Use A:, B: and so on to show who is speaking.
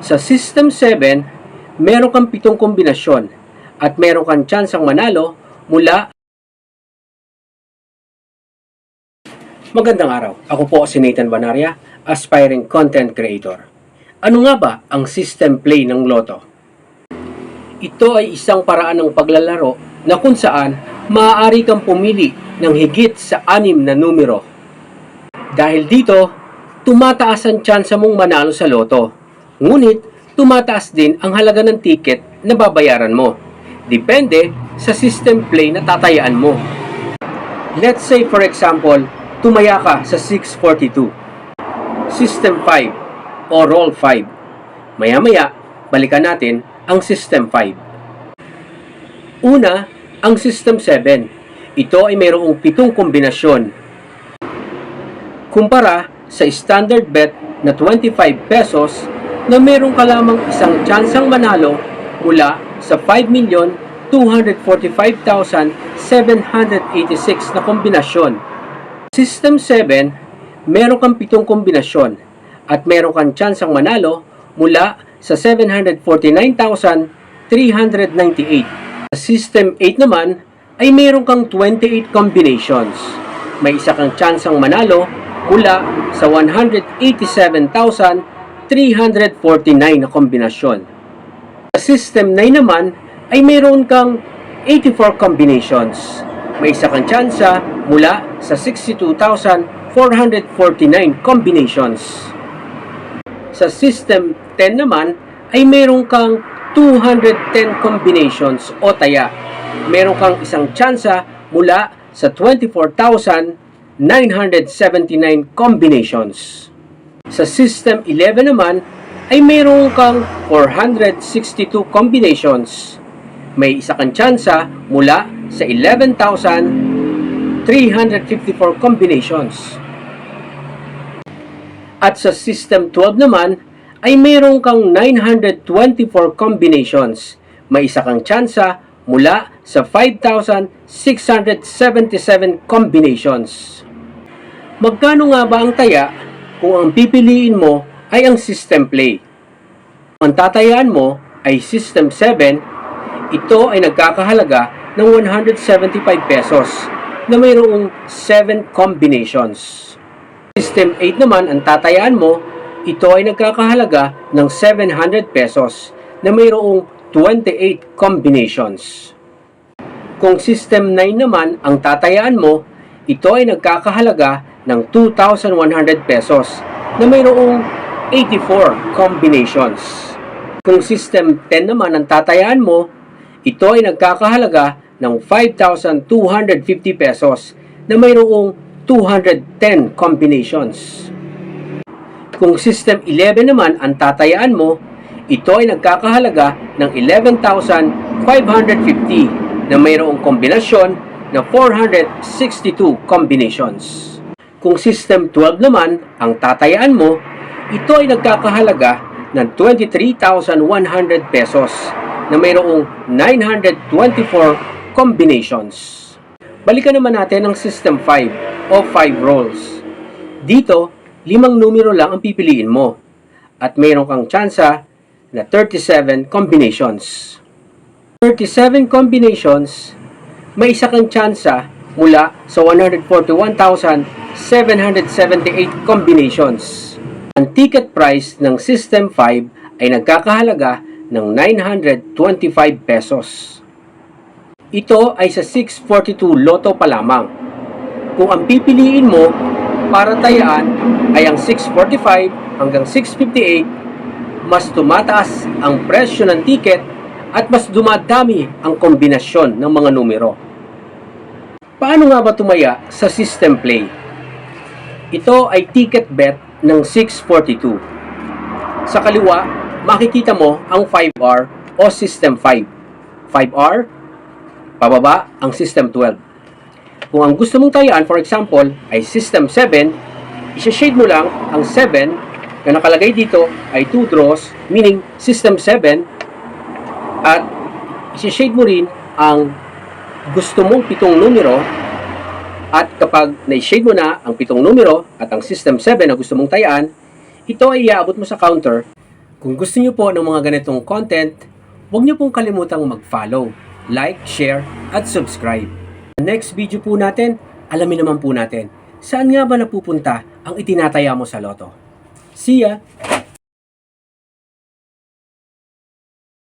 A: Sa System 7, meron kang 7 kombinasyon at meron kang tsansang manalo mula. Magandang araw. Ako po si Nathan Banaria, aspiring content creator. Ano nga ba ang system play ng Lotto? Ito ay isang paraan ng paglalaro na kung saan maaari kang pumili ng higit sa 6 na numero. Dahil dito, tumataas ang tsansa mong manalo sa Lotto. Ngunit, tumataas din ang halaga ng ticket na babayaran mo. Depende sa system play na tatayaan mo. Let's say for example, tumaya ka sa 642. System 5 o Roll 5. Maya-maya, balikan natin ang System 5. Una, ang System 7. Ito ay mayroong 7 kombinasyon. Kumpara sa standard bet na 25 pesos na meron ka lamang isang tsansang manalo mula sa 5,245,786 na kombinasyon. System 7, meron kang 7 kombinasyon at meron kang tsansang manalo mula sa 749,398. Sa System 8 naman ay meron kang 28 combinations. May isa kang tsansang manalo mula sa 187,349 na kombinasyon. Sa System 9 naman ay mayroon kang 84 combinations. May isa kang tsansa mula sa 62,449 combinations. Sa System 10 naman ay mayroon kang 210 combinations o taya. Mayroon kang isang tsansa mula sa 24,979 combinations. Sa System 11 naman ay mayroon kang 462 combinations. May isa kang tsansa mula sa 11,354 combinations. At sa System 12 naman ay mayroon kang 924 combinations. May isa kang tsansa mula sa 5,677 combinations. Magkano nga ba ang taya kung ang pipiliin mo ay ang system play? Ang tatayaan mo ay System 7. Ito ay nagkakahalaga ng 175 pesos na mayroong 7 combinations. System 8 naman, ang tatayaan mo, ito ay nagkakahalaga ng 700 pesos na mayroong 28 combinations. Kung System 9 naman, ang tatayaan mo, ito ay nagkakahalaga ng 2,100 pesos na mayroong 84 combinations. Kung System 10 naman ang tatayaan mo, ito ay nagkakahalaga ng 5,250 pesos na mayroong 210 combinations. Kung System 11 naman ang tatayaan mo, ito ay nagkakahalaga ng 11,550 na mayroong kombinasyon na 462 combinations. Kung System 12 naman ang tatayaan mo, ito ay nagkakahalaga ng 23,100 pesos na mayroong 924 combinations. Balikan naman natin ang System 5 o 5 rolls. Dito, 5 numero lang ang pipiliin mo at mayroon kang tsansa na 37 combinations. 37 combinations, may isa kang tsansa mula sa 141,778 combinations. Ang ticket price ng System 5 ay nagkakahalaga ng 925 pesos. Ito ay sa 642 Lotto pa lamang. Kung ang pipiliin mo para tayaan ay ang 645 hanggang 658, mas tumataas ang presyo ng ticket at mas dumadami ang kombinasyon ng mga numero. Paano nga ba tumaya sa System Play? Ito ay ticket bet ng 642. Sa kaliwa, makikita mo ang 5R o System 5. 5R, pababa ang System 12. Kung ang gusto mong tayaan, for example, ay System 7, isa-shade mo lang ang 7 na nakalagay dito ay 2 draws, meaning System 7, at isa-shade mo rin ang gusto mong 7 numero, at kapag na-shade mo na ang 7 numero at ang System 7 na gusto mong tayaan, ito ay iaabot mo sa counter Kung gusto niyo po ng mga ganitong content, huwag niyo pong kalimutang mag-follow, like, share, at subscribe. Sa next video po natin, alamin naman po natin, saan nga ba napupunta ang itinataya mo sa loto? See ya!